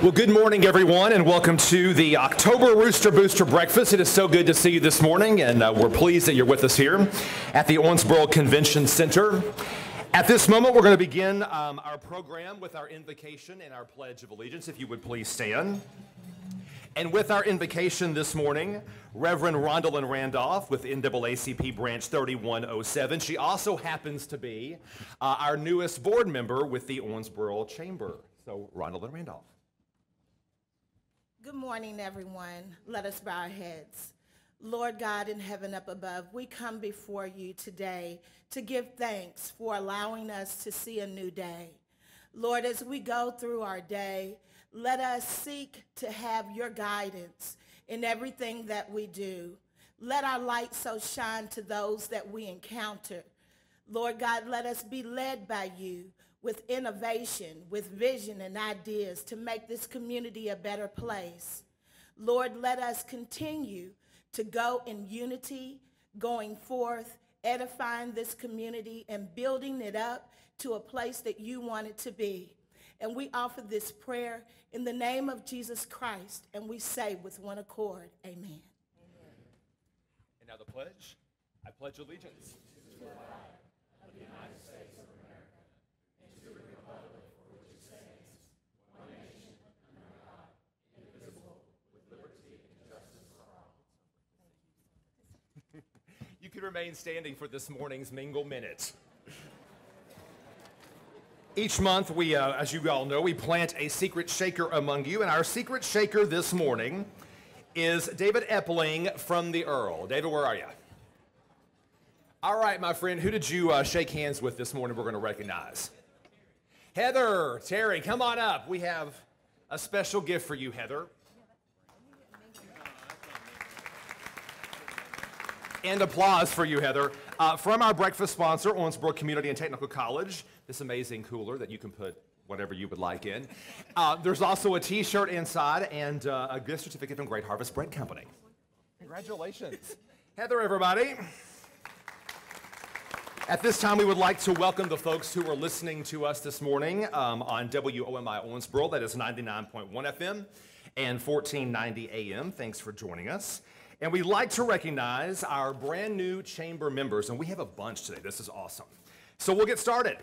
Well, good morning, everyone, and welcome to the October Rooster Booster Breakfast. It is so good to see you this morning, and we're pleased that you're with us here at the Owensboro Convention Center. At this moment, we're going to begin our program with our invocation and our Pledge of Allegiance, if you would please stand. And with our invocation this morning, Reverend Rondalyn Randolph with NAACP Branch 3107. She also happens to be our newest board member with the Owensboro Chamber. So, Rondalyn Randolph. Good morning, everyone. Let us bow our heads. Lord God in heaven up above, we come before you today to give thanks for allowing us to see a new day. Lord, as we go through our day, let us seek to have your guidance in everything that we do. Let our light so shine to those that we encounter. Lord God, let us be led by you with innovation, with vision and ideas to make this community a better place. Lord, let us continue to go in unity, going forth, edifying this community and building it up to a place that you want it to be. And we offer this prayer in the name of Jesus Christ, and we say with one accord, amen. Amen. And now the pledge. I pledge allegiance to the flag of the United States of America and to the republic for which it stands, one nation, under God, indivisible, with liberty and justice for all. You can remain standing for this morning's Mingle Minute. Each month, we, as you all know, we plant a secret shaker among you, and our secret shaker this morning is David Epling from the Earl. David, where are you? All right, my friend, who did you shake hands with this morning we're going to recognize? Heather, Terry, come on up. We have a special gift for you, Heather. And applause for you, Heather. From our breakfast sponsor, Owensboro Community and Technical College, this amazing cooler that you can put whatever you would like in. There's also a t-shirt inside and a gift certificate from Great Harvest Bread Company. Congratulations. Heather, everybody. At this time, we would like to welcome the folks who are listening to us this morning on WOMI Owensboro, that is 99.1 FM and 1490 AM. Thanks for joining us. And we'd like to recognize our brand new chamber members, and we have a bunch today. This is awesome. So we'll get started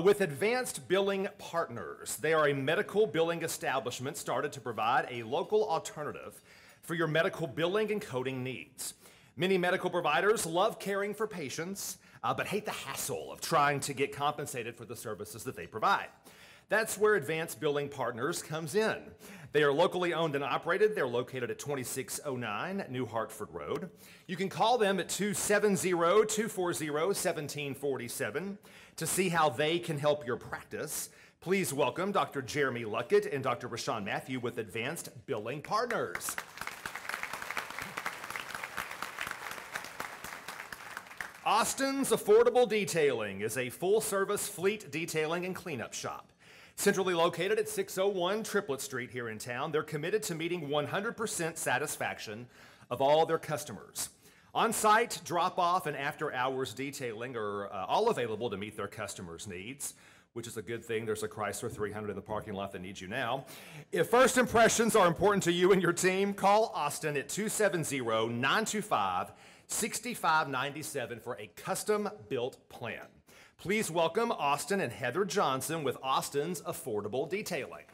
with Advanced Billing Partners. They are a medical billing establishment started to provide a local alternative for your medical billing and coding needs. Many medical providers love caring for patients, but hate the hassle of trying to get compensated for the services that they provide. That's where Advanced Billing Partners comes in. They are locally owned and operated. They're located at 2609 New Hartford Road. You can call them at 270-240-1747 to see how they can help your practice. Please welcome Dr. Jeremy Luckett and Dr. Rashawn Matthew with Advanced Billing Partners. Austin's Affordable Detailing is a full-service fleet detailing and cleanup shop. Centrally located at 601 Triplet Street here in town, they're committed to meeting 100% satisfaction of all their customers. On-site, drop-off, and after-hours detailing are all available to meet their customers' needs, which is a good thing. There's a Chrysler 300 in the parking lot that needs you now. If first impressions are important to you and your team, call Austin at 270-925-6597 for a custom-built plan. Please welcome Austin and Heather Johnson with Austin's Affordable Detailing.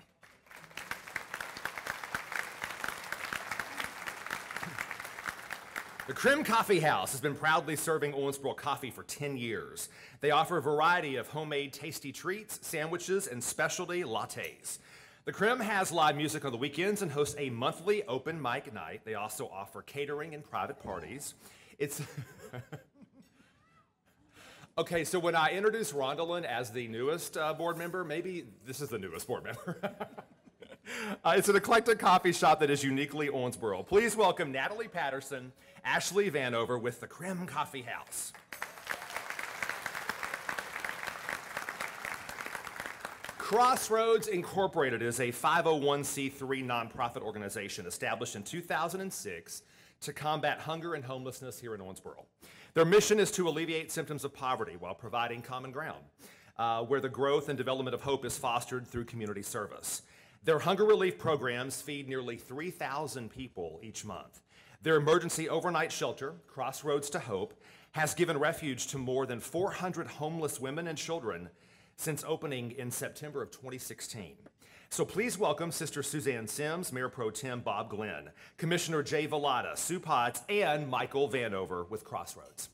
The Creme Coffee House has been proudly serving Owensboro coffee for 10 years. They offer a variety of homemade tasty treats, sandwiches, and specialty lattes. The Creme has live music on the weekends and hosts a monthly open mic night. They also offer catering and private parties. It's... Okay, so when I introduce Rondalyn as the newest board member, maybe this is the newest board member. It's an eclectic coffee shop that is uniquely Owensboro. Please welcome Natalie Patterson, Ashley Vanover with the Creme Coffee House. Crossroads Incorporated is a 501c3 nonprofit organization established in 2006 to combat hunger and homelessness here in Owensboro. Their mission is to alleviate symptoms of poverty while providing common ground, where the growth and development of hope is fostered through community service. Their hunger relief programs feed nearly 3,000 people each month. Their emergency overnight shelter, Crossroads to Hope, has given refuge to more than 400 homeless women and children since opening in September of 2016. So please welcome Sister Suzanne Sims, Mayor Pro Tem Bob Glenn, Commissioner Jay Vallada, Sue Potts, and Michael Vanover with Crossroads.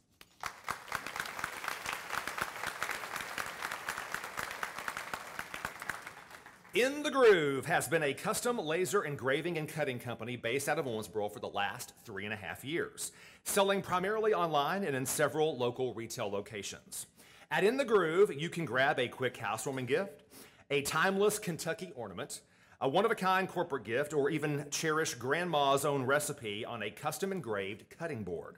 In the Groove has been a custom laser engraving and cutting company based out of Owensboro for the last 3.5 years, selling primarily online and in several local retail locations. At In the Groove, you can grab a quick housewarming gift, a timeless Kentucky ornament, a one-of-a-kind corporate gift, or even cherish grandma's own recipe on a custom engraved cutting board.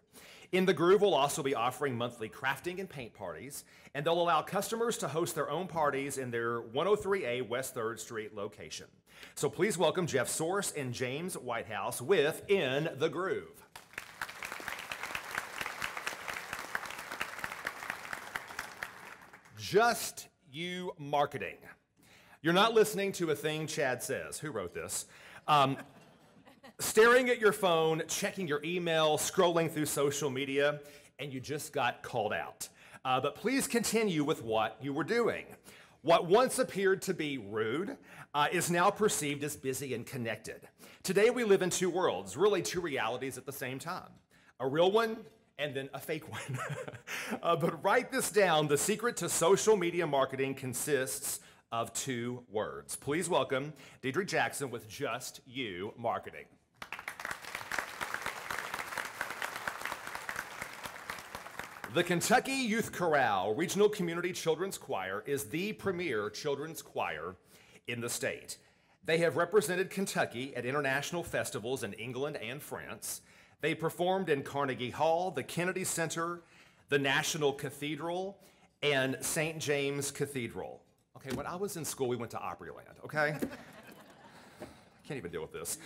In the Groove will also be offering monthly crafting and paint parties, and they'll allow customers to host their own parties in their 103A West 3rd Street location. So please welcome Jeff Source and James Whitehouse with In the Groove. Just You Marketing. You're not listening to a thing Chad says. Who wrote this? Staring at your phone, checking your email, scrolling through social media, and you just got called out. But please continue with what you were doing. What once appeared to be rude is now perceived as busy and connected. Today we live in two worlds, really two realities at the same time. A real one and then a fake one. But write this down. The secret to social media marketing consists of two words. Please welcome Deidre Jackson with Just You Marketing. The Kentucky Youth Chorale Regional Community Children's Choir is the premier children's choir in the state. They have represented Kentucky at international festivals in England and France. They performed in Carnegie Hall, the Kennedy Center, the National Cathedral, and St. James Cathedral. Okay, when I was in school, we went to Opryland, okay? Can't even deal with this.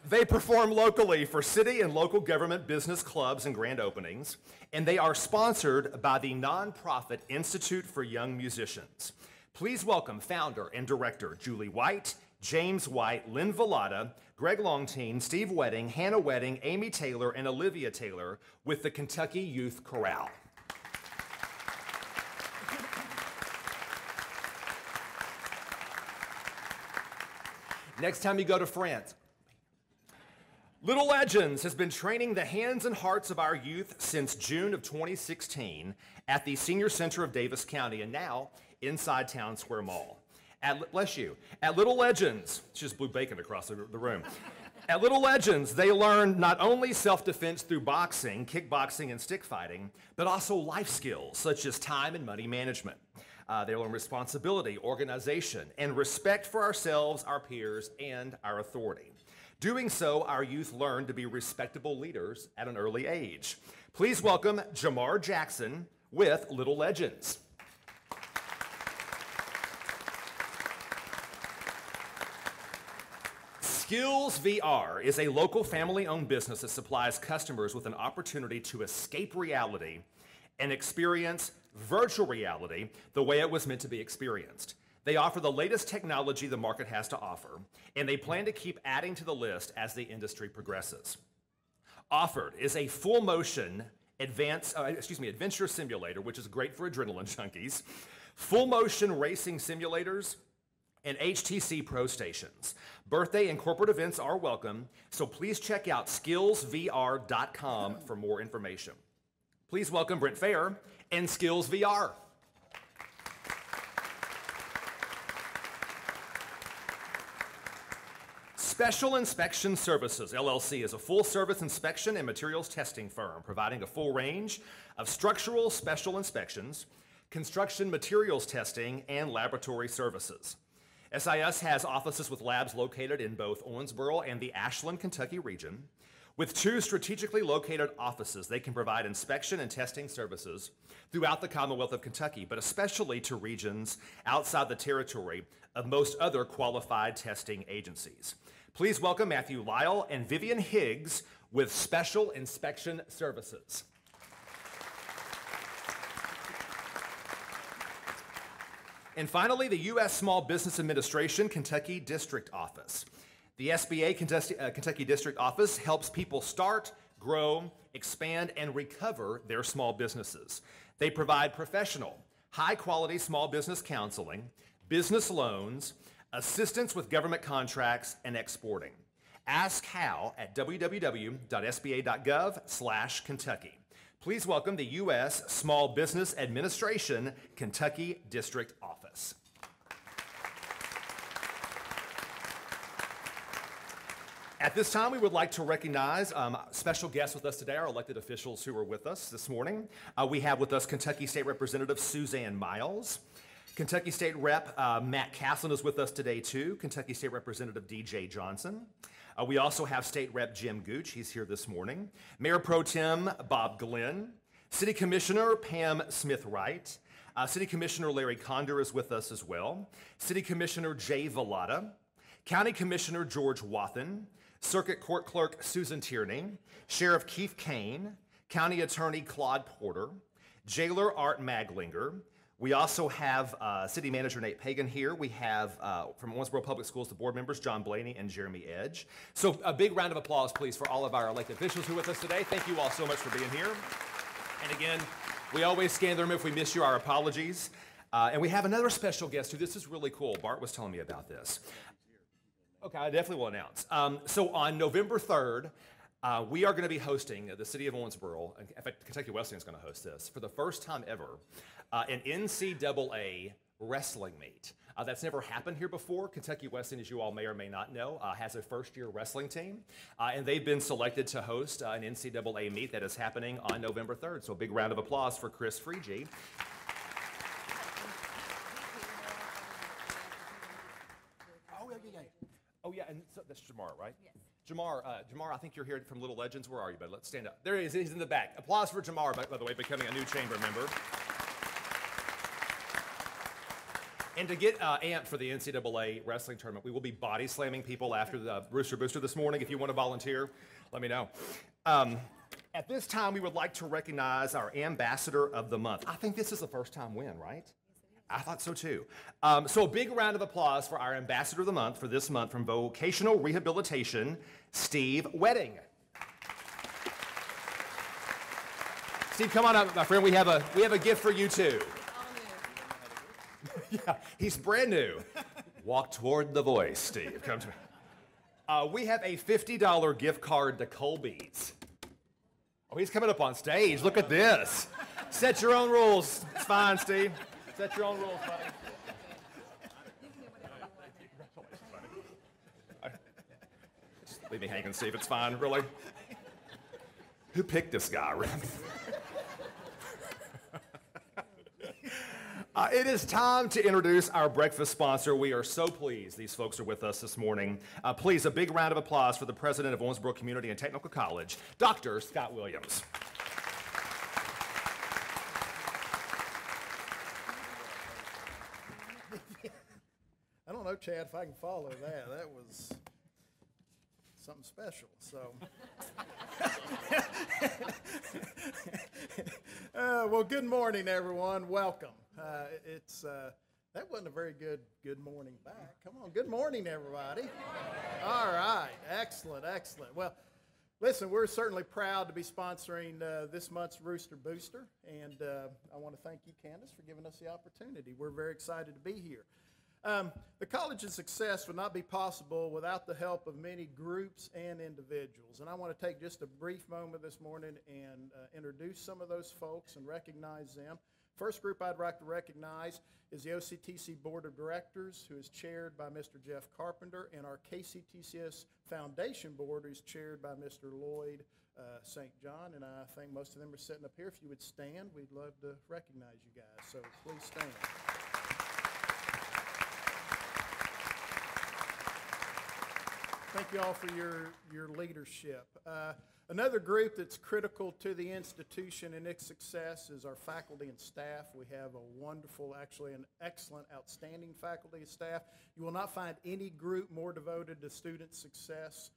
They perform locally for city and local government business clubs and grand openings, and they are sponsored by the nonprofit Institute for Young Musicians. Please welcome founder and director Julie White, James White, Lynn Vallada, Greg Longteen, Steve Wedding, Hannah Wedding, Amy Taylor, and Olivia Taylor with the Kentucky Youth Chorale. Next time you go to France, Little Legends has been training the hands and hearts of our youth since June of 2016 at the Senior Center of Davis County and now inside Town Square Mall. Bless you. At Little Legends, she just blew bacon across the room. At Little Legends, they learn not only self-defense through boxing, kickboxing, and stick fighting, but also life skills such as time and money management. They learn responsibility, organization, and respect for ourselves, our peers, and our authority. Doing so, our youth learn to be respectable leaders at an early age. Please welcome Jamar Jackson with Little Legends. Skills VR is a local family-owned business that supplies customers with an opportunity to escape reality and experience virtual reality the way it was meant to be experienced. They offer the latest technology the market has to offer, and they plan to keep adding to the list as the industry progresses. Offered is a full-motion adventure simulator, which is great for adrenaline junkies, full-motion racing simulators, and HTC Pro stations. Birthday and corporate events are welcome, so please check out skillsvr.com for more information. Please welcome Brent Fair and Skills VR. Special Inspection Services, LLC, is a full-service inspection and materials testing firm providing a full range of structural special inspections, construction materials testing, and laboratory services. SIS has offices with labs located in both Owensboro and the Ashland, Kentucky region. With 2 strategically located offices, they can provide inspection and testing services throughout the Commonwealth of Kentucky, but especially to regions outside the territory of most other qualified testing agencies. Please welcome Matthew Lyle and Vivian Higgs with Special Inspection Services. And finally, the U.S. Small Business Administration Kentucky District Office. The SBA Kentucky District Office helps people start, grow, expand, and recover their small businesses. They provide professional, high-quality small business counseling, business loans, assistance with government contracts, and exporting. Ask how at www.sba.gov/Kentucky. Please welcome the U.S. Small Business Administration Kentucky District Office. At this time, we would like to recognize special guests with us today, our elected officials who are with us this morning. We have with us Kentucky State Representative Suzanne Miles. Kentucky State Rep Matt Caslen is with us today too. Kentucky State Representative DJ Johnson. We also have State Rep Jim Gooch, he's here this morning. Mayor Pro Tem Bob Glenn. City Commissioner Pam Smith-Wright. City Commissioner Larry Condor is with us as well. City Commissioner Jay Vallada. County Commissioner George Wathen. Circuit Court Clerk Susan Tierney, Sheriff Keith Kane, County Attorney Claude Porter, Jailer Art Maglinger. We also have City Manager Nate Pagan here. We have from Owensboro Public Schools, the board members, John Blaney and Jeremy Edge. So a big round of applause, please, for all of our elected officials who are with us today. Thank you all so much for being here. And again, we always scan the room. If we miss you, our apologies. And we have another special guest who, this is really cool. Bart was telling me about this. Okay, I definitely will announce. So on November 3rd, we are going to be hosting the city of Owensboro. In fact, Kentucky Wesleyan is going to host this for the first time ever, an NCAA wrestling meet. That's never happened here before. Kentucky Wesleyan, as you all may or may not know, has a first-year wrestling team, and they've been selected to host an NCAA meet that is happening on November 3rd. So a big round of applause for Chris Freegee. Oh, yeah, and so that's Jamar, right? Yes. Jamar, I think you're here from Little Legends. Where are you, bud? Let's stand up. There he is. He's in the back. Applause for Jamar, by the way, becoming a new chamber member. And to get amped for the NCAA wrestling tournament, we will be body slamming people after the Rooster Booster this morning. If you want to volunteer, let me know. At this time, we would like to recognize our Ambassador of the Month. I think this is a first-time win, right? I thought so too. So a big round of applause for our Ambassador of the Month for this month from Vocational Rehabilitation, Steve Wedding. Steve, come on up, my friend. We have a gift for you too. Yeah, he's brand new. Walk toward the voice, Steve. Come to me. We have a $50 gift card to Colby's. Oh, he's coming up on stage. Look at this. Set your own rules. It's fine, Steve. Set your own rules, buddy. Just leave me hanging, Steve. It's fine, really. Who picked this guy? It is time to introduce our breakfast sponsor. We are so pleased these folks are with us this morning. Please, a big round of applause for the president of Owensboro Community and Technical College, Dr. Scott Williams. I don't know, Chad, if I can follow that. That was something special. So, well, good morning, everyone. Welcome. That wasn't a very good morning back. Come on, good morning, everybody. All right, excellent. Well, listen, we're certainly proud to be sponsoring this month's Rooster Booster, and I want to thank you, Candace, for giving us the opportunity. We're very excited to be here. The college's success would not be possible without the help of many groups and individuals. And I want to take just a brief moment this morning and introduce some of those folks and recognize them. First group I'd like to recognize is the OCTC Board of Directors, who is chaired by Mr. Jeff Carpenter, and our KCTCS Foundation Board, who's chaired by Mr. Lloyd St. John. And I think most of them are sitting up here. If you would stand, we'd love to recognize you guys. So please stand. Thank you all for your leadership. Another group that's critical to the institution and its success is our faculty and staff. We have a wonderful, actually an excellent, outstanding faculty and staff. You will not find any group more devoted to student success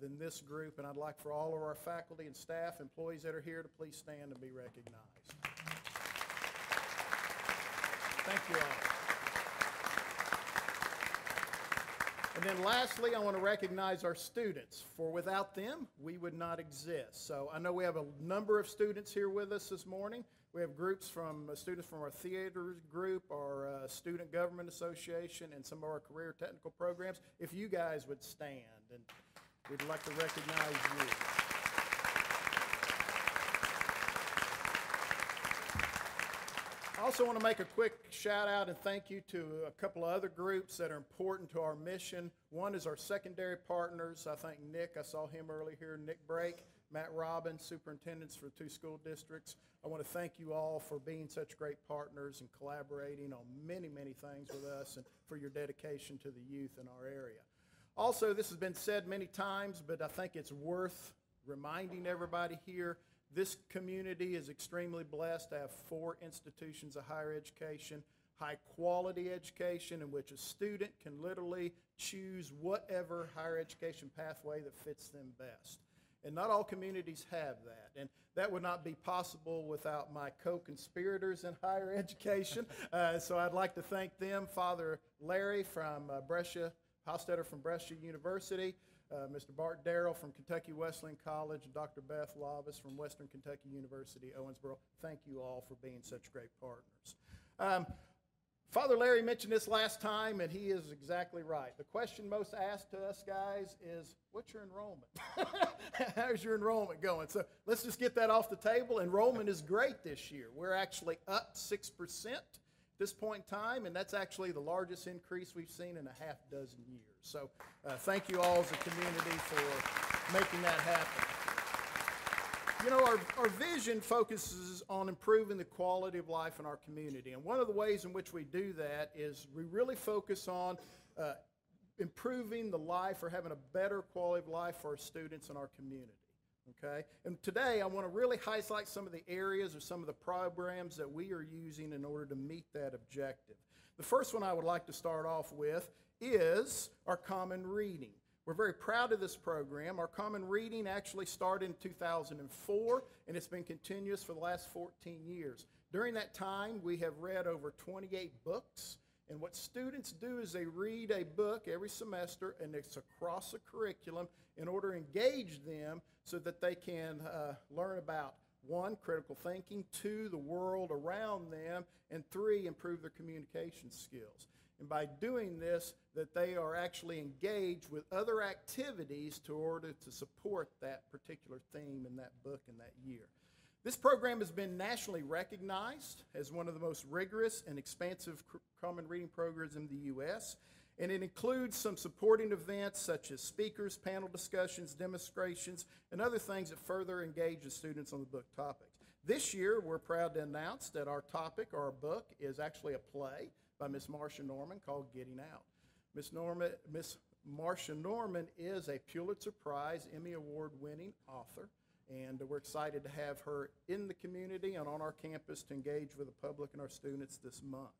than this group, and I'd like for all of our faculty and staff, employees that are here, to please stand and be recognized. Thank you all. And then lastly, I want to recognize our students, for without them, we would not exist. So I know we have a number of students here with us this morning. We have groups from students from our theater group, our Student Government Association, and some of our career technical programs. If you guys would stand, and we'd like to recognize you. I also want to make a quick shout out and thank you to a couple of other groups that are important to our mission. One is our secondary partners. I think Nick, I saw him earlier here, Nick Brake, Matt Robbins, superintendents for 2 school districts. I want to thank you all for being such great partners and collaborating on many, many things with us, and for your dedication to the youth in our area. Also, this has been said many times, but I think it's worth reminding everybody here. This community is extremely blessed to have 4 institutions of higher education, high quality education, in which a student can literally choose whatever higher education pathway that fits them best. And not all communities have that. And that would not be possible without my co-conspirators in higher education. So I'd like to thank them, Father Larry from Brescia, Hostetter from Brescia University, Mr. Bart Darrell from Kentucky Wesleyan College, and Dr. Beth Lavis from Western Kentucky University, Owensboro. Thank you all for being such great partners. Father Larry mentioned this last time, and he is exactly right. The question most asked to us guys is, what's your enrollment? How's your enrollment going? So let's just get that off the table. Enrollment is great this year. We're actually up 6% at this point in time, and that's actually the largest increase we've seen in a half dozen years. So thank you all as a community for making that happen. You know, our vision focuses on improving the quality of life in our community. And one of the ways in which we do that is we really focus on improving the life, or having a better quality of life for our students in our community. Okay? And today I want to really highlight some of the areas or some of the programs that we are using in order to meet that objective. The first one I would like to start off with is our Common Reading. We're very proud of this program. Our Common Reading actually started in 2004, and it's been continuous for the last 14 years. During that time, we have read over 28 books, and what students do is they read a book every semester, and it's across a curriculum in order to engage them so that they can learn about, 1, critical thinking, 2, the world around them, and 3, improve their communication skills. And by doing this, that they are actually engaged with other activities in order to support that particular theme in that book in that year. This program has been nationally recognized as one of the most rigorous and expansive common reading programs in the U.S., and it includes some supporting events such as speakers, panel discussions, demonstrations, and other things that further engage the students on the book topics. This year, we're proud to announce that our topic, or our book, is actually a play by Miss Marsha Norman called Getting Out. Miss Marsha Norman is a Pulitzer Prize, Emmy Award-winning author, and we're excited to have her in the community and on our campus to engage with the public and our students this month.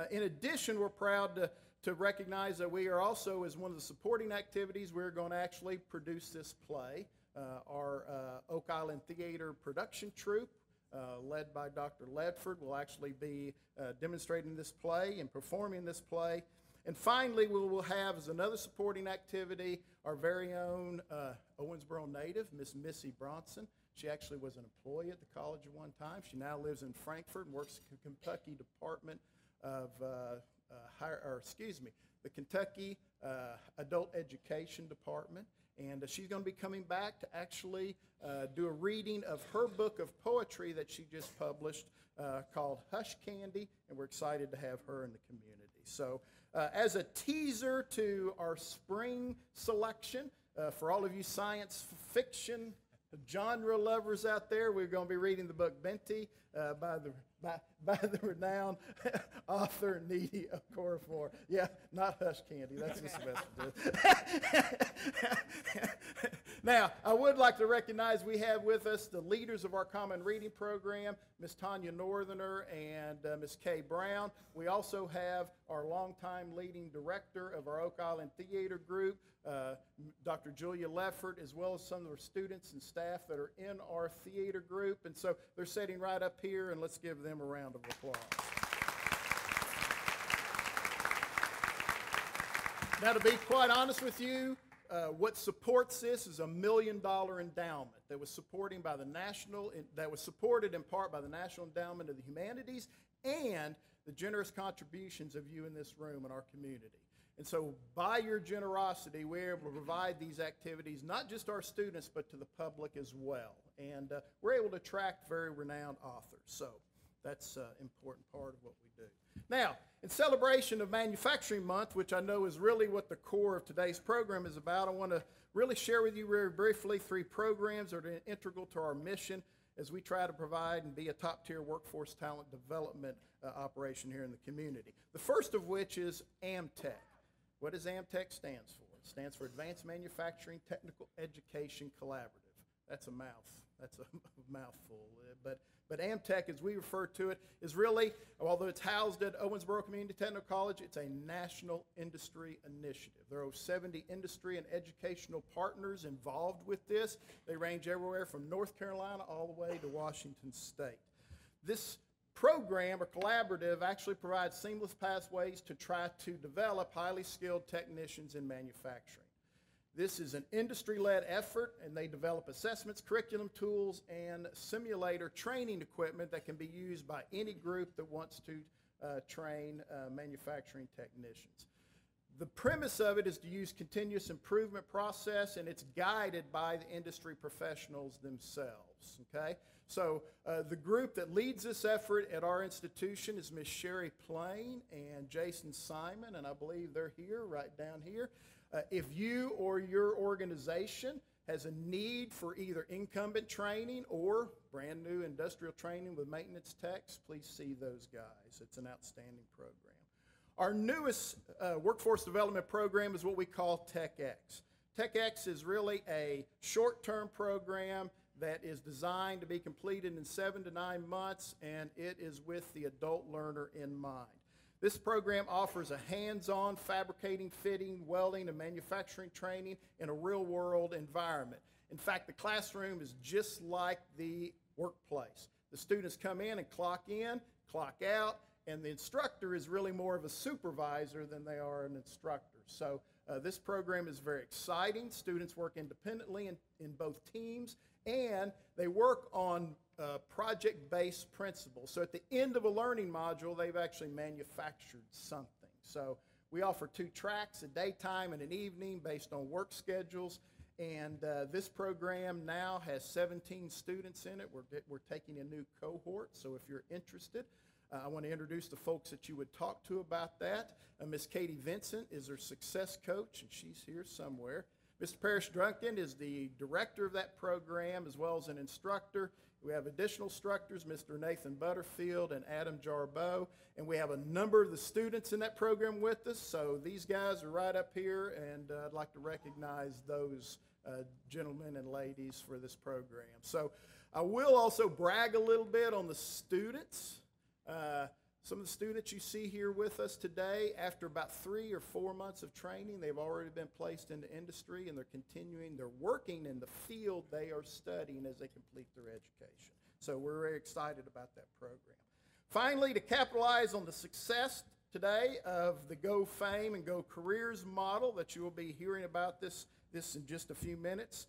In addition, we're proud to recognize that we are also, as one of the supporting activities, we're going to actually produce this play. Our Oak Island Theater production troupe, led by Dr. Ledford, will actually be demonstrating this play and performing this play. And finally, we will have, as another supporting activity, our very own Owensboro native, Miss Missy Bronson. She actually was an employee at the college at one time. She now lives in Frankfort and works at the Kentucky Department of, the Kentucky Adult Education Department. And she's going to be coming back to actually do a reading of her book of poetry that she just published called Hush Candy, and we're excited to have her in the community. So as a teaser to our spring selection, for all of you science fiction genre lovers out there, we're going to be reading the book Benty by the renowned author Needy Okorafor. Yeah, not Hush Candy. That's the semester. Now, I would like to recognize we have with us the leaders of our Common Reading program, Miss Tanya Northerner and Miss Kay Brown. We also have our longtime leading director of our Oak Island Theater group, Dr. Julia Leffert, as well as some of our students and staff that are in our theater group. And so they're sitting right up here, and let's give them a round of applause. Now, to be quite honest with you, what supports this is $1 million endowment that was supported in part by the National Endowment of the Humanities and the generous contributions of you in this room and our community. And so by your generosity, we're able to provide these activities, not just to our students, but to the public as well. And we're able to attract very renowned authors. So that's an important part of what we do. Now, in celebration of Manufacturing Month, which I know is really what the core of today's program is about, I want to really share with you very briefly 3 programs that are integral to our mission as we try to provide and be a top-tier workforce talent development operation here in the community. The first of which is AMTech. What does AMTech stands for? It stands for Advanced Manufacturing Technical Education Collaborative. That's a mouthful. But AMTech, as we refer to it, is really, although it's housed at Owensboro Community Technical College, it's a national industry initiative. There are over 70 industry and educational partners involved with this. They range everywhere from North Carolina all the way to Washington State. This program or collaborative actually provides seamless pathways to try to develop highly skilled technicians in manufacturing. This is an industry-led effort, and they develop assessments, curriculum tools, and simulator training equipment that can be used by any group that wants to train manufacturing technicians. The premise of it is to use continuous improvement process, and it's guided by the industry professionals themselves, okay? So the group that leads this effort at our institution is Ms. Sherry Plain and Jason Simon, and I believe they're here, right down here. If you or your organization has a need for either incumbent training or brand new industrial training with maintenance techs, please see those guys. It's an outstanding program. Our newest workforce development program is what we call TechX. TechX is really a short-term program that is designed to be completed in 7 to 9 months, and it is with the adult learner in mind. This program offers a hands-on fabricating, fitting, welding, and manufacturing training in a real-world environment. In fact, the classroom is just like the workplace. The students come in and clock out, and the instructor is really more of a supervisor than they are an instructor. So this program is very exciting. Students work independently in both teams, and they work on project-based principles. So at the end of a learning module, they've actually manufactured something. So we offer 2 tracks, a daytime and an evening based on work schedules. And this program now has 17 students in it. We're taking a new cohort, so if you're interested, I want to introduce the folks that you would talk to about that. Miss Katie Vincent is our success coach, and she's here somewhere. Mr. Parrish Drunken is the director of that program as well as an instructor. We have additional instructors, Mr. Nathan Butterfield and Adam Jarboe, and we have a number of the students in that program with us. So these guys are right up here, and I'd like to recognize those gentlemen and ladies for this program. So I will also brag a little bit on the students. Some of the students you see here with us today, after about 3 or 4 months of training, they've already been placed into industry, and they're working in the field they are studying as they complete their education. So we're very excited about that program. Finally, to capitalize on the success today of the Go Fame and Go Careers model that you will be hearing about this in just a few minutes,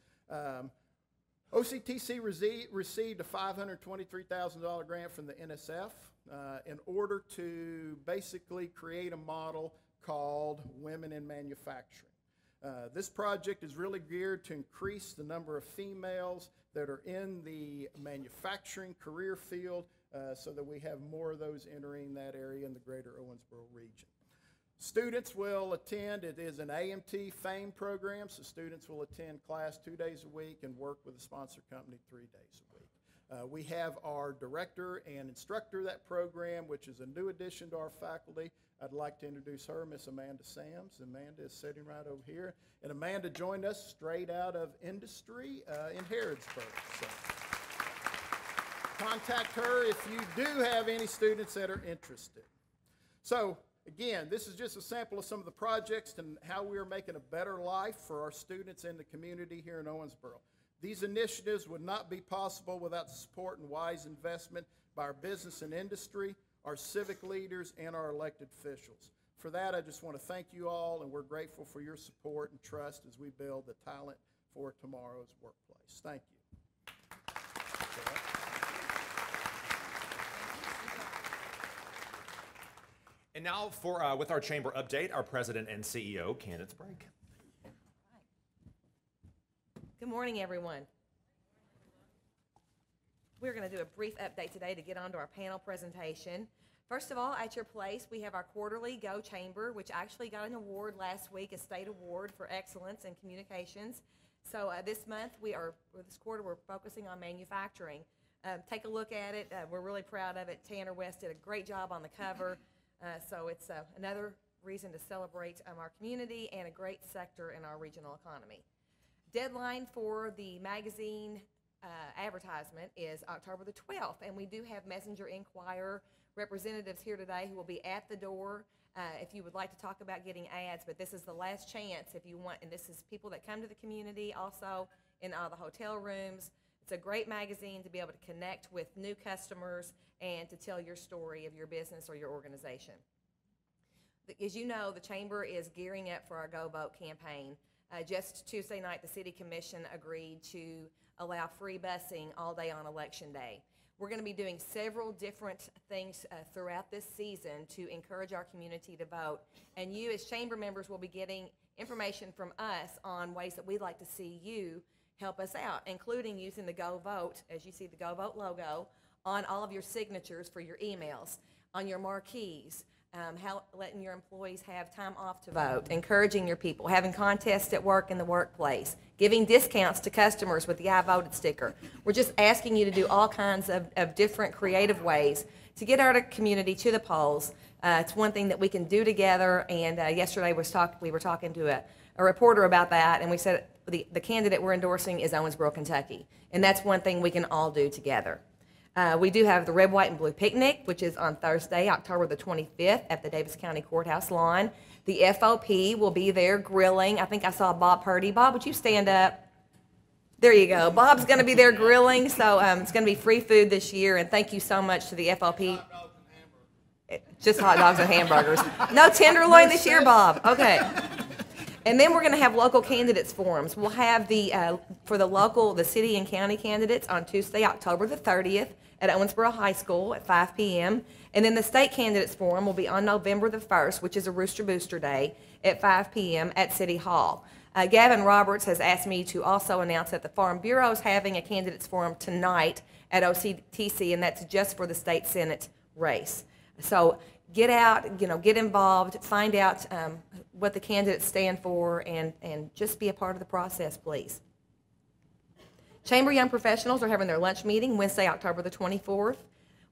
OCTC received a $523,000 grant from the NSF in order to basically create a model called Women in Manufacturing. This project is really geared to increase the number of females that are in the manufacturing career field so that we have more of those entering that area in the greater Owensboro region. Students will attend, it is an AMT FAME program, so students will attend class 2 days a week and work with a sponsor company 3 days a week. We have our director and instructor of that program, which is a new addition to our faculty. I'd like to introduce her, Miss Amanda Sams. Amanda is sitting right over here. And Amanda joined us straight out of industry in Harrodsburg. So contact her if you do have any students that are interested. So again, this is just a sample of some of the projects and how we are making a better life for our students in the community here in Owensboro. These initiatives would not be possible without the support and wise investment by our business and industry, our civic leaders, and our elected officials. for that, I just want to thank you all, and we're grateful for your support and trust as we build the talent for tomorrow's workplace. Thank you. And now with our chamber update, our president and CEO, Candace Brake. Good morning, everyone. We're going to do a brief update today to get on to our panel presentation. First of all, at your place, we have our quarterly Go Chamber, which actually got an award last week, a state award for excellence in communications. So this quarter, we're focusing on manufacturing. Take a look at it. We're really proud of it. Tanner West did a great job on the cover. So it's another reason to celebrate our community and a great sector in our regional economy. Deadline for the magazine advertisement is October the 12th, and we do have Messenger Inquirer representatives here today who will be at the door if you would like to talk about getting ads, but this is the last chance if you want, and this is people that come to the community, also in all the hotel rooms. It's a great magazine to be able to connect with new customers and to tell your story of your business or your organization. As you know, the Chamber is gearing up for our Go Vote campaign. Just Tuesday night, the City Commission agreed to allow free busing all day on Election Day. We're going to be doing several different things throughout this season to encourage our community to vote. And you as Chamber members will be getting information from us on ways that we'd like to see you help us out, including using the Go Vote, as you see the Go Vote logo, on all of your signatures for your emails, on your marquees, letting your employees have time off to vote, encouraging your people, having contests at work in the workplace, giving discounts to customers with the I voted sticker. We're just asking you to do all kinds of different creative ways to get our community to the polls. It's one thing that we can do together, and yesterday we were talking to a reporter about that, and we said the candidate we're endorsing is Owensboro, Kentucky, and that's one thing we can all do together. We do have the Red, White, and Blue Picnic, which is on Thursday, October the 25th at the Davis County Courthouse lawn. The FOP will be there grilling. I think I saw Bob Purdy. Bob, would you stand up? There you go. Bob's going to be there grilling, so it's going to be free food this year, and thank you so much to the FOP. Hot dogs and hamburgers. Just hot dogs and hamburgers. No tenderloin this year, Bob. Okay. And then we're going to have local candidates forums. We'll have for the city and county candidates on Tuesday, October the 30th at Owensboro High School at 5 p.m. And then the state candidates forum will be on November the 1st, which is a Rooster Booster Day, at 5 p.m. at City Hall. Gavin Roberts has asked me to also announce that the Farm Bureau is having a candidates forum tonight at OCTC, and that's just for the state Senate race. So get out, get involved, find out what the candidates stand for, and just be a part of the process, please. Chamber Young Professionals are having their lunch meeting Wednesday, October the 24th.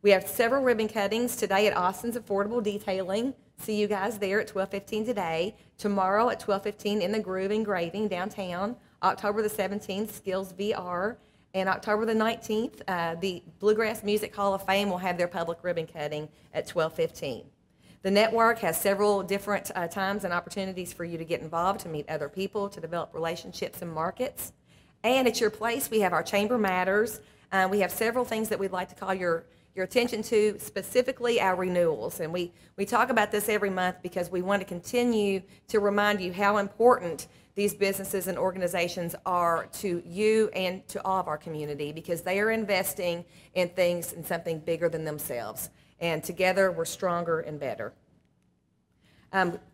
We have several ribbon cuttings today at Austin's Affordable Detailing. See you guys there at 12:15 today. Tomorrow at 12:15 in the Groove Engraving downtown. October the 17th, Skills VR. And October the 19th, the Bluegrass Music Hall of Fame will have their public ribbon cutting at 12:15. The network has several different times and opportunities for you to get involved, to meet other people, to develop relationships and markets. And at your place, we have our Chamber Matters. We have several things that we'd like to call your attention to, specifically our renewals. And we talk about this every month because we want to continue to remind you how important these businesses and organizations are to you and to all of our community, because they are investing in things in something bigger than themselves. And together, we're stronger and better.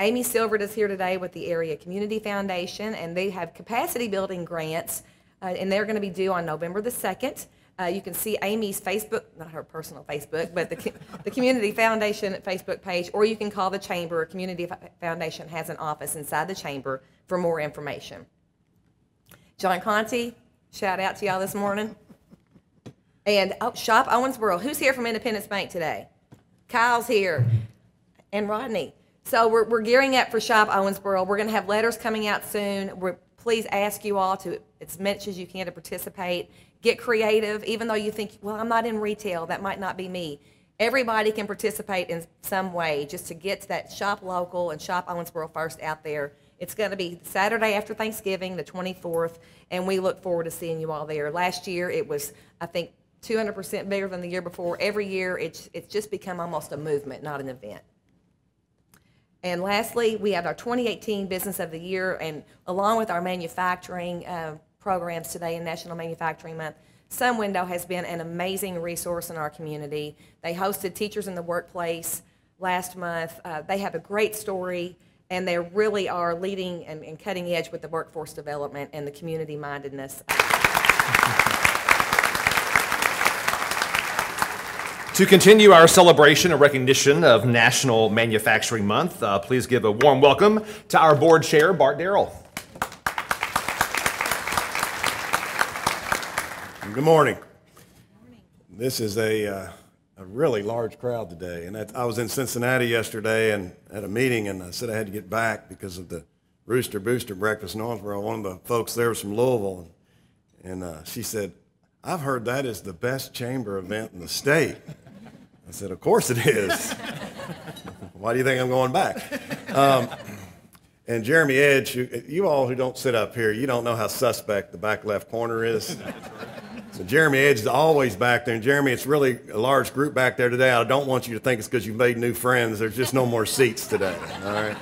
Amy Silvert is here today with the Area Community Foundation, and they have capacity building grants, and they're going to be due on November the 2nd. You can see Amy's Facebook, not her personal Facebook, but the Community Foundation Facebook page, or you can call the Chamber. Community Foundation has an office inside the Chamber for more information. John Conti, shout out to y'all this morning. And Shop Owensboro. Who's here from Independence Bank today? Kyle's here. And Rodney. So we're gearing up for Shop Owensboro. We're going to have letters coming out soon. Please ask you all to, as much as you can, to participate. Get creative. Even though you think, well, I'm not in retail, that might not be me. Everybody can participate in some way just to get that Shop Local and Shop Owensboro First out there. It's going to be Saturday after Thanksgiving, the 24th, and we look forward to seeing you all there. Last year, it was, I think, 200% bigger than the year before. Every year, it's just become almost a movement, not an event. And lastly, we have our 2018 Business of the Year, and along with our manufacturing programs today in National Manufacturing Month, Sun Window has been an amazing resource in our community. They hosted Teachers in the Workplace last month. They have a great story, and they really are leading and cutting edge with the workforce development and the community mindedness. To continue our celebration and recognition of National Manufacturing Month, please give a warm welcome to our board chair, Bart Darrell. Good morning. This is a really large crowd today, and I was in Cincinnati yesterday and at a meeting, and I said I had to get back because of the Rooster Booster breakfast in Owensboro. One of the folks there was from Louisville, and she said, "I've heard that is the best chamber event in the state." I said, "Of course it is." Why do you think I'm going back? And Jeremy Edge, you all who don't sit up here, you don't know how suspect the back left corner is. So Jeremy Edge is always back there. And Jeremy, it's really a large group back there today. I don't want you to think it's because you've made new friends. There's just no more seats today, all right?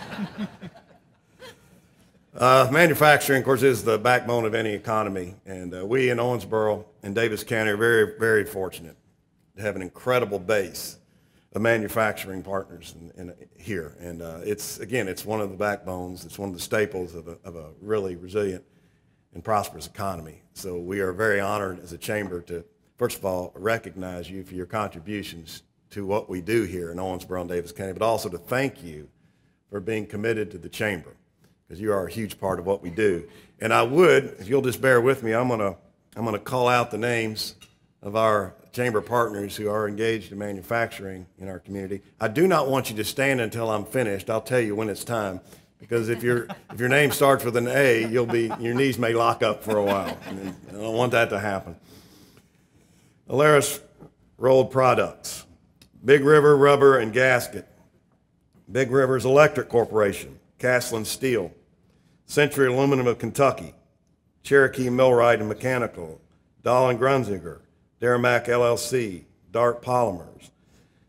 Manufacturing, of course, is the backbone of any economy. And we in Owensboro and Davis County are very, very fortunate to have an incredible base of manufacturing partners here. And it's one of the backbones. It's one of the staples of a really resilient and prosperous economy. So we are very honored as a chamber to, first of all, recognize you for your contributions to what we do here in Owensboro and Davis County, but also to thank you for being committed to the chamber, because you are a huge part of what we do. And I would, if you'll just bear with me, I'm gonna call out the names of our chamber partners who are engaged in manufacturing in our community. I do not want you to stand until I'm finished. I'll tell you when it's time. Because if your name starts with an A, your knees may lock up for a while. And I don't want that to happen. Alaris Rolled Products, Big River Rubber and Gasket, Big Rivers Electric Corporation, Castlin Steel, Century Aluminum of Kentucky, Cherokee Millwright and Mechanical, Dahl and Grunzinger, Derrimack LLC, Dart Polymers,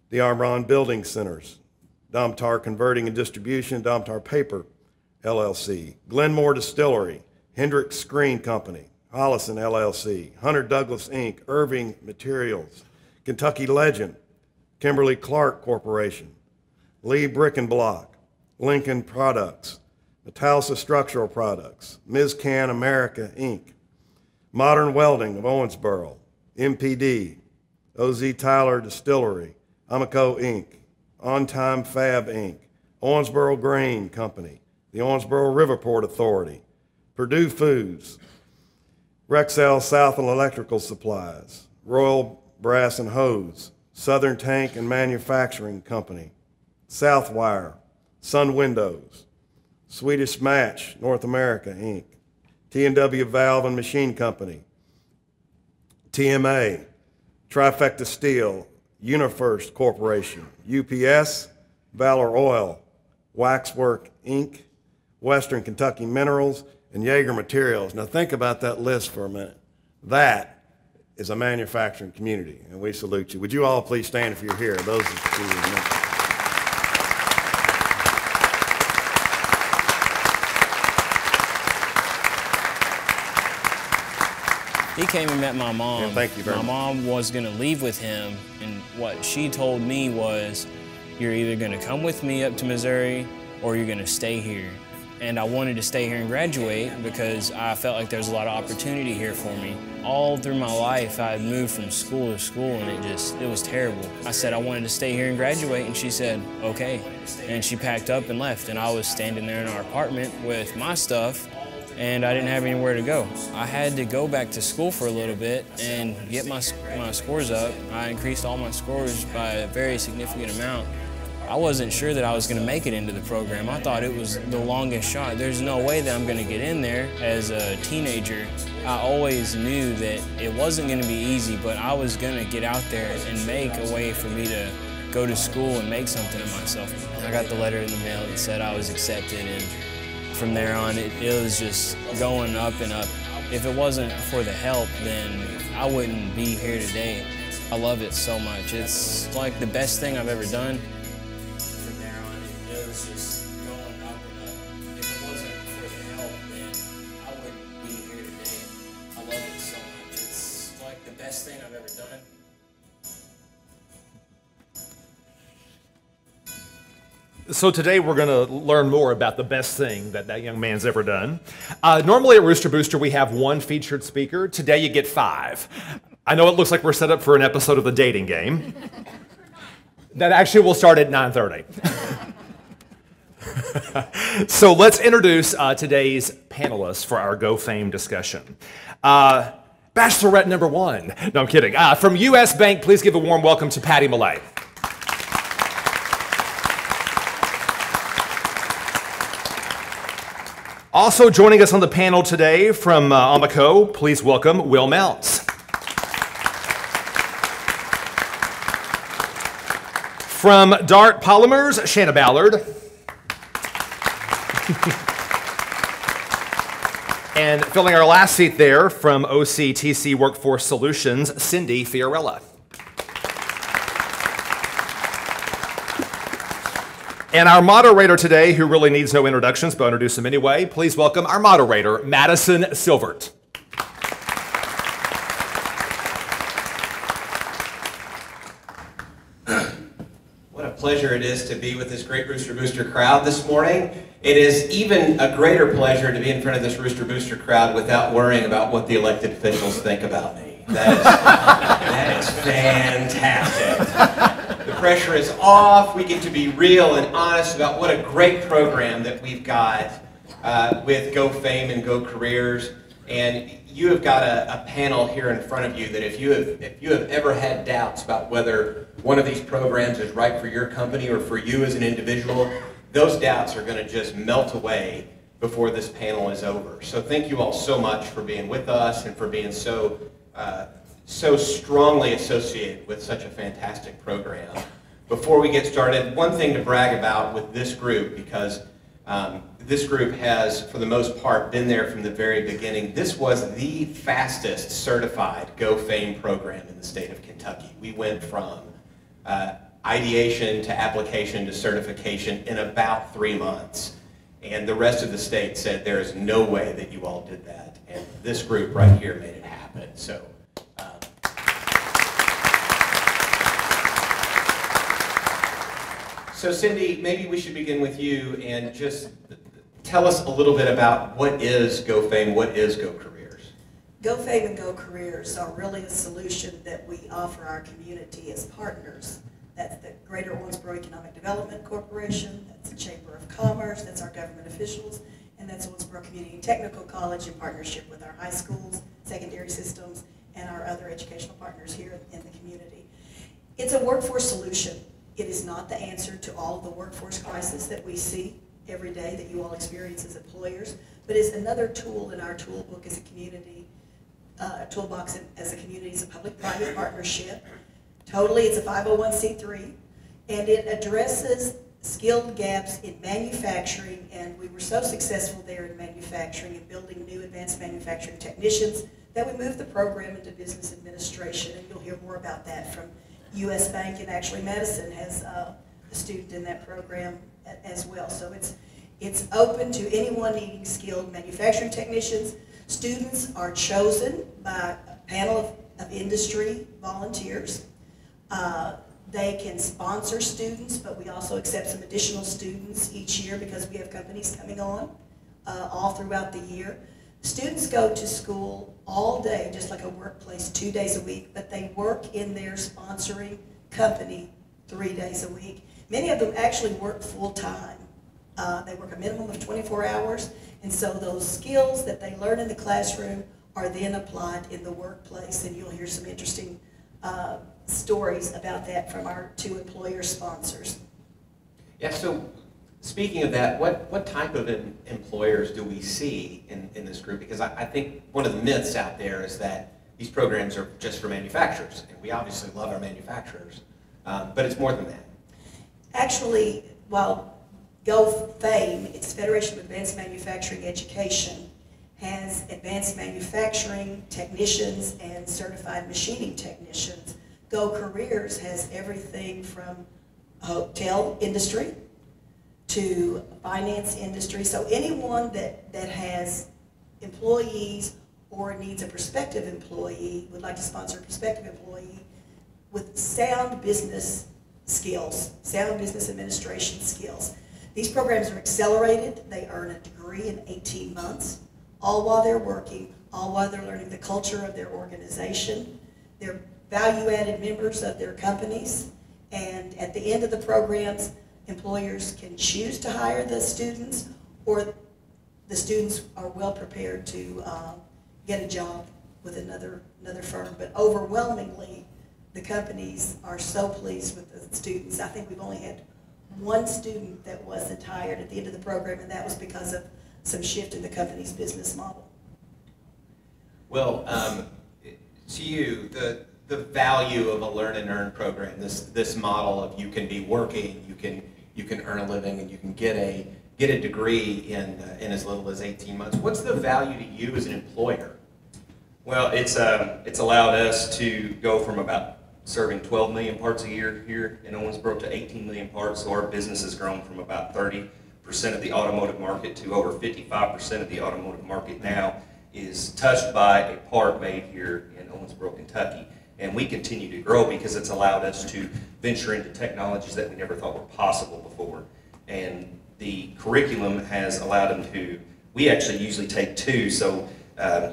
the Armron Building Centers, Domtar Converting and Distribution, Domtar Paper, LLC, Glenmore Distillery, Hendricks Screen Company, Hollison, LLC, Hunter Douglas, Inc., Irving Materials, Kentucky Legend, Kimberly Clark Corporation, Lee Brick and Block, Lincoln Products, Metalsa Structural Products, Ms. Can America, Inc., Modern Welding of Owensboro, MPD, OZ Tyler Distillery, Amico, Inc., On Time Fab, Inc., Owensboro Grain Company, the Owensboro Riverport Authority, Purdue Foods, Rexel Southland Electrical Supplies, Royal Brass and Hose, Southern Tank and Manufacturing Company, Southwire, Sun Windows, Swedish Match North America, Inc., T&W Valve and Machine Company, TMA, Trifecta Steel, UniFirst Corporation, UPS, Valor Oil, Waxwork, Inc., Western Kentucky Minerals, and Yeager Materials. Now think about that list for a minute. That is a manufacturing community, and we salute you. Would you all please stand if you're here? Those are the He came and met my mom. Yeah, thank you very much. My mom was going to leave with him, and what she told me was, you're either going to come with me up to Missouri or you're going to stay here. And I wanted to stay here and graduate because I felt like there was a lot of opportunity here for me. All through my life, I had moved from school to school, and it was terrible. I said I wanted to stay here and graduate, and she said, okay. And she packed up and left, and I was standing there in our apartment with my stuff, and I didn't have anywhere to go. I had to go back to school for a little bit and get my scores up. I increased all my scores by a very significant amount. I wasn't sure that I was going to make it into the program. I thought it was the longest shot. There's no way that I'm going to get in there. As a teenager, I always knew that it wasn't going to be easy, but I was going to get out there and make a way for me to go to school and make something of myself. I got the letter in the mail that said I was accepted, and from there on, it was just going up and up. If it wasn't for the help, then I wouldn't be here today. I love it so much. It's like the best thing I've ever done. From there on, it was just So today we're going to learn more about the best thing that that young man's ever done. Normally at Rooster Booster we have one featured speaker. Today you get 5. I know it looks like we're set up for an episode of The Dating Game. That actually will start at 9:30. So let's introduce today's panelists for our Go Fame discussion. Bachelorette number 1. No, I'm kidding. From U.S. Bank, please give a warm welcome to Patty Millay. Also joining us on the panel today from Amoco, please welcome Will Mounts. From Dart Polymers, Shanna Ballard. And filling our last seat there from OCTC Workforce Solutions, Cindy Fiorella. And our moderator today, who really needs no introductions, but I'll introduce him anyway, please welcome our moderator, Madison Silvert. What a pleasure it is to be with this great Rooster Booster crowd this morning. It is even a greater pleasure to be in front of this Rooster Booster crowd without worrying about what the elected officials think about me. That is fantastic. The pressure is off. We get to be real and honest about what a great program that we've got with Go Fame and Go Careers. And you have got a panel here in front of you that if you have ever had doubts about whether one of these programs is right for your company or for you as an individual, those doubts are going to just melt away before this panel is over. So thank you all so much for being with us and for being so strongly associated with such a fantastic program. Before we get started, one thing to brag about with this group, because this group has, for the most part, been there from the very beginning. This was the fastest certified Go Fame program in the state of Kentucky. We went from ideation to application to certification in about 3 months. And the rest of the state said there is no way that you all did that. And this group right here made it happen. So Cindy, maybe we should begin with you and just tell us a little bit about what is Go Fame, what is Go Careers? Go Fame and Go Careers are really a solution that we offer our community as partners. That's the Greater Owensboro Economic Development Corporation, that's the Chamber of Commerce, that's our government officials, and that's Owensboro Community Technical College in partnership with our high schools, secondary systems, and our other educational partners here in the community. It's a workforce solution. It is not the answer to all of the workforce crisis that we see every day that you all experience as employers, but is another tool in our toolbook as a community, toolbox as a community. It's a public-private partnership. Totally, it's a 501c3, and it addresses skilled gaps in manufacturing, and we were so successful there in manufacturing and building new advanced manufacturing technicians that we moved the program into business administration, and you'll hear more about that from U.S. Bank, and actually Madison has a student in that program as well. So it's open to anyone needing skilled manufacturing technicians. Students are chosen by a panel of industry volunteers. They can sponsor students, but we also accept some additional students each year because we have companies coming on all throughout the year. Students go to school all day, just like a workplace, 2 days a week, but they work in their sponsoring company 3 days a week. Many of them actually work full-time. They work a minimum of 24 hours, and so those skills that they learn in the classroom are then applied in the workplace, and you'll hear some interesting stories about that from our 2 employer sponsors. Yeah, so speaking of that, what type of employers do we see in this group? Because I think one of the myths out there is that these programs are just for manufacturers, and we obviously love our manufacturers, but it's more than that. Actually, while Go Fame, it's Federation of Advanced Manufacturing Education, has advanced manufacturing technicians and certified machining technicians. Go Careers has everything from hotel industry to finance industry. So anyone that has employees or needs a prospective employee, would like to sponsor a prospective employee with sound business skills, sound business administration skills. These programs are accelerated. They earn a degree in 18 months, all while they're working, all while they're learning the culture of their organization. They're value-added members of their companies, and at the end of the programs, employers can choose to hire the students, or the students are well prepared to get a job with another firm. But overwhelmingly, the companies are so pleased with the students. I think we've only had one student that wasn't hired at the end of the program, and that was because of some shift in the company's business model. Well, to you, the value of a learn and earn program, this model of you can be working, you can earn a living, and you can get a degree in as little as 18 months. What's the value to you as an employer? Well, it's allowed us to go from about serving 12 million parts a year here in Owensboro to 18 million parts. So our business has grown from about 30% of the automotive market to over 55% of the automotive market now is touched by a part made here in Owensboro, Kentucky. And we continue to grow because it's allowed us to venture into technologies that we never thought were possible before. And the curriculum has allowed them to, we actually usually take two, so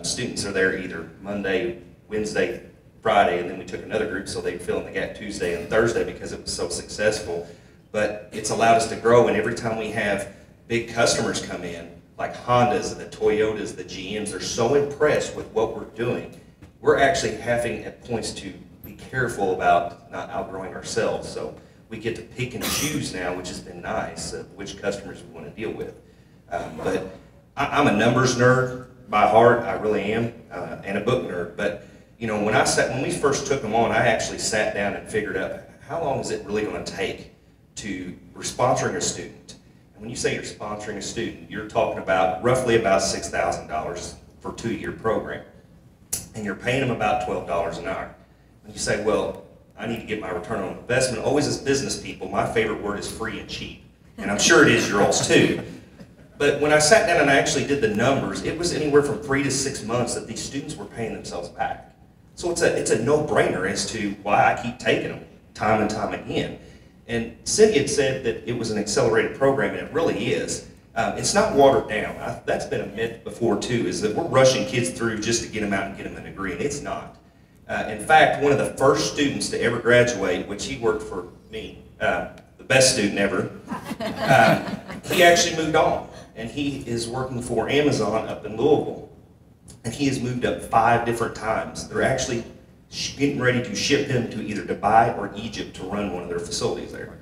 students are there either Monday, Wednesday, Friday, and then we took another group so they'd fill in the gap Tuesday and Thursday because it was so successful. But it's allowed us to grow, and every time we have big customers come in, like Hondas, the Toyotas, the GMs, they're so impressed with what we're doing. We're actually having at points to be careful about not outgrowing ourselves. So we get to pick and choose now, which has been nice, of which customers we want to deal with. But I'm a numbers nerd by heart, I really am, and a book nerd. But you know, when we first took them on, I actually sat down and figured out how long is it really going to take we're sponsoring a student. And when you say you're sponsoring a student, you're talking about roughly about $6,000 for a 2-year program. And you're paying them about $12 an hour. And you say, well, I need to get my return on investment. Always as business people, my favorite word is free and cheap. And I'm sure it is yours too. But when I sat down and I actually did the numbers, it was anywhere from 3 to 6 months that these students were paying themselves back. So it's a no-brainer as to why I keep taking them time and time again. And Cindy had said that it was an accelerated program, and it really is. It's not watered down. That's been a myth before too, is that we're rushing kids through just to get them out and get them a degree, and it's not. In fact, one of the first students to ever graduate, which he worked for me, the best student ever, he actually moved on, and he is working for Amazon up in Louisville. And he has moved up 5 different times. They're actually getting ready to ship him to either Dubai or Egypt to run one of their facilities there.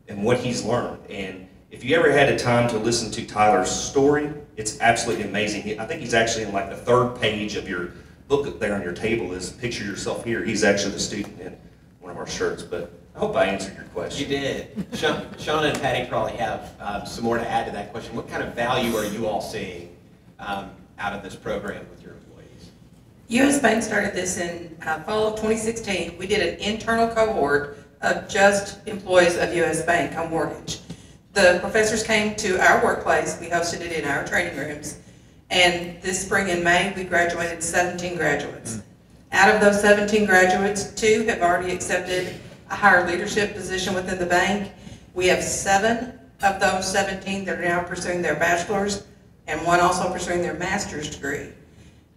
And what he's learned. And if you ever had a time to listen to Tyler's story, it's absolutely amazing. I think he's actually in like the 3rd page of your book up there on your table is picture yourself here. He's actually the student in one of our shirts. But I hope I answered your question. You did. Sean and Patty probably have some more to add to that question. What kind of value are you all seeing out of this program with your employees? U.S. Bank started this in fall of 2016. We did an internal cohort of just employees of U.S. Bank on mortgage. The professors came to our workplace. We hosted it in our training rooms. And this spring in May, we graduated 17 graduates. Out of those 17 graduates, 2 have already accepted a higher leadership position within the bank. We have 7 of those 17 that are now pursuing their bachelor's, and 1 also pursuing their master's degree.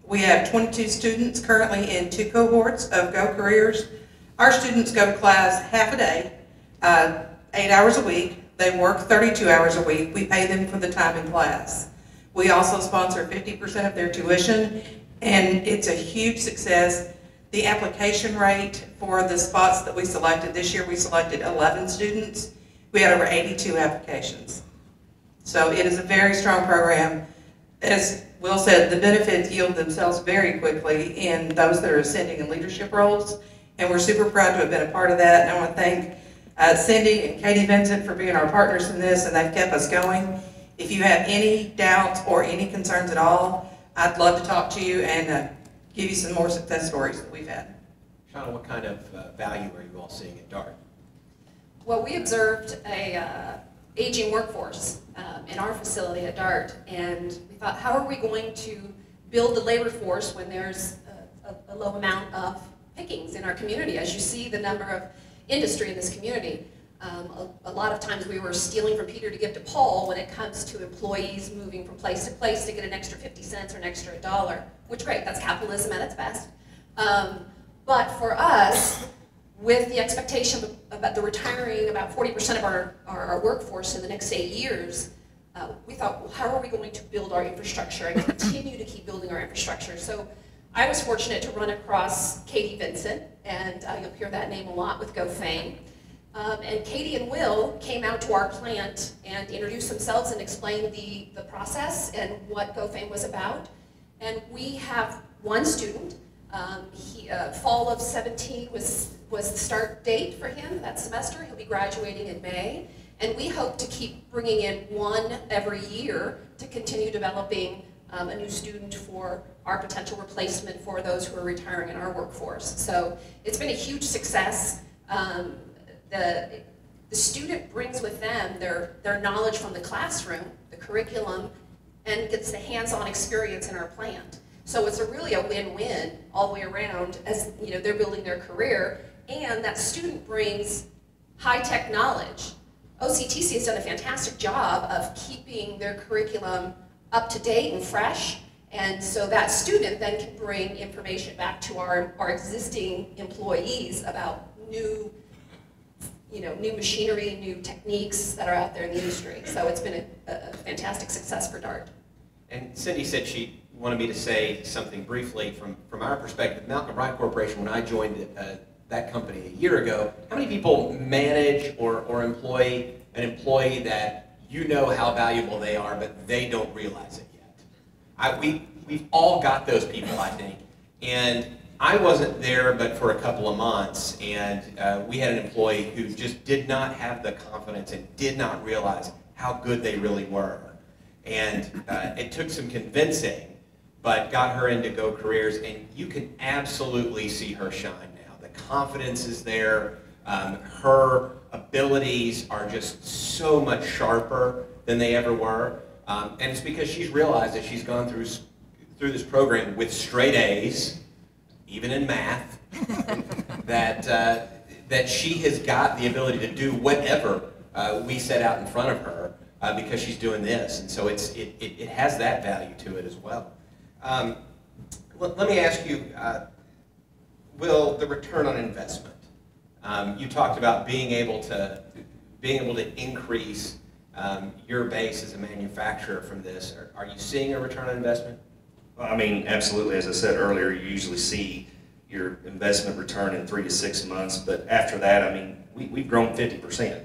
We have 22 students currently in 2 cohorts of Go Careers. Our students go to class half a day, 8 hours a week. They work 32 hours a week. We pay them for the time in class. We also sponsor 50% of their tuition, and it's a huge success. The application rate for the spots that we selected, this year we selected 11 students. We had over 82 applications. So it is a very strong program. As Will said, the benefits yield themselves very quickly in those that are ascending in leadership roles, and we're super proud to have been a part of that. And I want to thank Cindy and Katie Vincent for being our partners in this, and they've kept us going. If you have any doubts or any concerns at all, I'd love to talk to you and give you some more success stories that we've had. Shauna, what kind of value are you all seeing at DART? Well, we observed a aging workforce in our facility at DART, and we thought, how are we going to build the labor force when there's a low amount of pickings in our community? As you see the number of industry in this community. A lot of times we were stealing from Peter to give to Paul when it comes to employees moving from place to place to get an extra 50 cents or an extra $1, which great, that's capitalism at its best. But for us, with the expectation of about the retiring about 40% of our workforce in the next 8 years, we thought, well, how are we going to build our infrastructure and continue to keep building our infrastructure? So I was fortunate to run across Katie Vincent, and you'll hear that name a lot with GoFame. And Katie and Will came out to our plant and introduced themselves and explained the process and what GoFame was about. And we have one student. Fall of 17 was the start date for him that semester. He'll be graduating in May. And we hope to keep bringing in one every year to continue developing a new student for our potential replacement for those who are retiring in our workforce. So it's been a huge success. The student brings with them their knowledge from the classroom, the curriculum, and gets the hands-on experience in our plant. So it's really a win-win all the way around as they're building their career, and that student brings high-tech knowledge. OCTC has done a fantastic job of keeping their curriculum up to date and fresh, and so that student then can bring information back to our existing employees about new machinery, new techniques that are out there in the industry. So it's been a fantastic success for DART. And Cindy said she wanted me to say something briefly from our perspective. Malcolm Wright Corporation, when I joined that company a year ago, how many people manage or employ an employee that you know how valuable they are, but they don't realize it yet? We've all got those people, I think. And I wasn't there but for a couple of months, and we had an employee who just did not have the confidence and did not realize how good they really were. And it took some convincing, but got her into Go Careers, and you can absolutely see her shine now. The confidence is there. Her abilities are just so much sharper than they ever were. And it's because she's realized that she's gone through this program with straight A's, even in math, that she has got the ability to do whatever we set out in front of her because she's doing this. And so it has that value to it as well. Let me ask you, Will, the return on investment. You talked about being able to increase your base as a manufacturer from this. Are you seeing a return on investment? I mean, absolutely. As I said earlier, you usually see your investment return in 3 to 6 months, but after that, I mean, we've grown 50%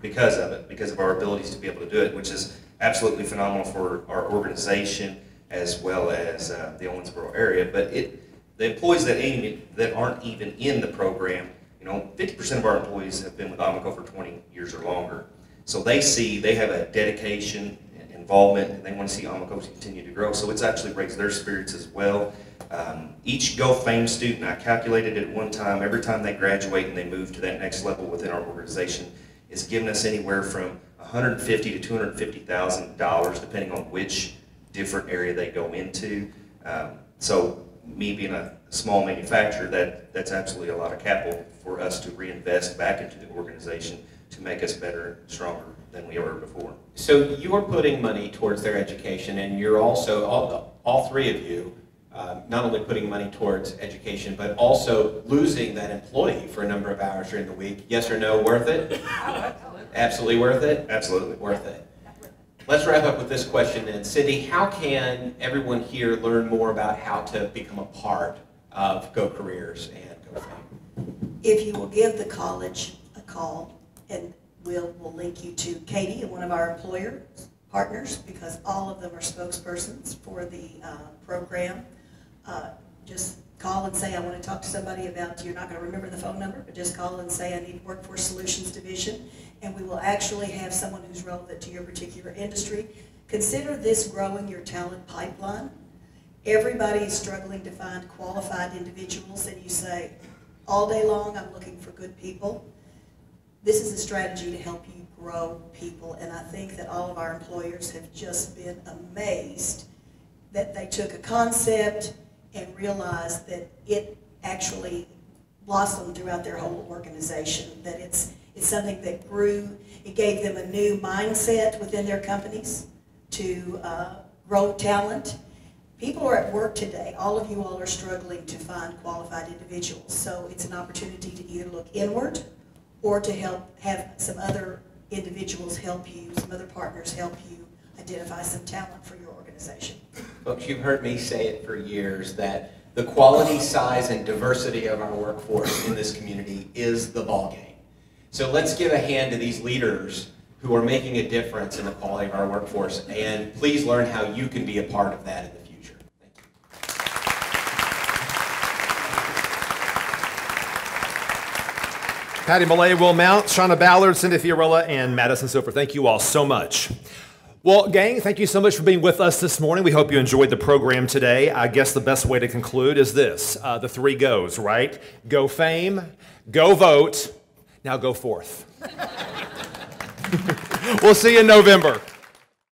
because of it, because of our abilities to be able to do it, which is absolutely phenomenal for our organization as well as the Owensboro area. But the employees that aren't even in the program, 50% of our employees have been with Amoco for 20 years or longer. So they have a dedication, involvement, and they want to see Amoco continue to grow. So it's actually raised their spirits as well. Each GoFame student, I calculated it at one time, every time they graduate and they move to that next level within our organization, is giving us anywhere from $150,000 to $250,000, depending on which different area they go into. So me being a small manufacturer, that's absolutely a lot of capital for us to reinvest back into the organization to make us better, stronger than we were before. So you're putting money towards their education, and you're also, all three of you, not only putting money towards education, but also losing that employee for a number of hours during the week. Yes or no, worth it? Absolutely worth it? Absolutely. Worth it. Let's wrap up with this question then. Cindy, how can everyone here learn more about how to become a part of Go Careers and GoFame? If you will give the college a call, and we'll link you to Katie, one of our employer partners, because all of them are spokespersons for the program. Just call and say, I want to talk to somebody about, you're not going to remember the phone number, but just call and say, I need Workforce Solutions Division, and we will actually have someone who's relevant to your particular industry. Consider this growing your talent pipeline. Everybody is struggling to find qualified individuals, and you say, all day long, I'm looking for good people. This is a strategy to help you grow people, and I think that all of our employers have just been amazed that they took a concept and realized that it actually blossomed throughout their whole organization, that it's something that grew. It gave them a new mindset within their companies to grow talent. People are at work today. All of you all are struggling to find qualified individuals. So it's an opportunity to either look inward or to have some other individuals help you, some other partners help you identify some talent for your organization. Folks, you've heard me say it for years that the quality, size, and diversity of our workforce in this community is the ballgame. So let's give a hand to these leaders who are making a difference in the quality of our workforce, and please learn how you can be a part of that in the future. Thank you. Patty Millay, Will Mount, Shauna Ballard, Cindy Fiorella, and Madison Sofer. Thank you all so much. Well, gang, thank you so much for being with us this morning. We hope you enjoyed the program today. I guess the best way to conclude is this, the 3 goes, right? Go fame, go vote, now go forth. We'll see you in November.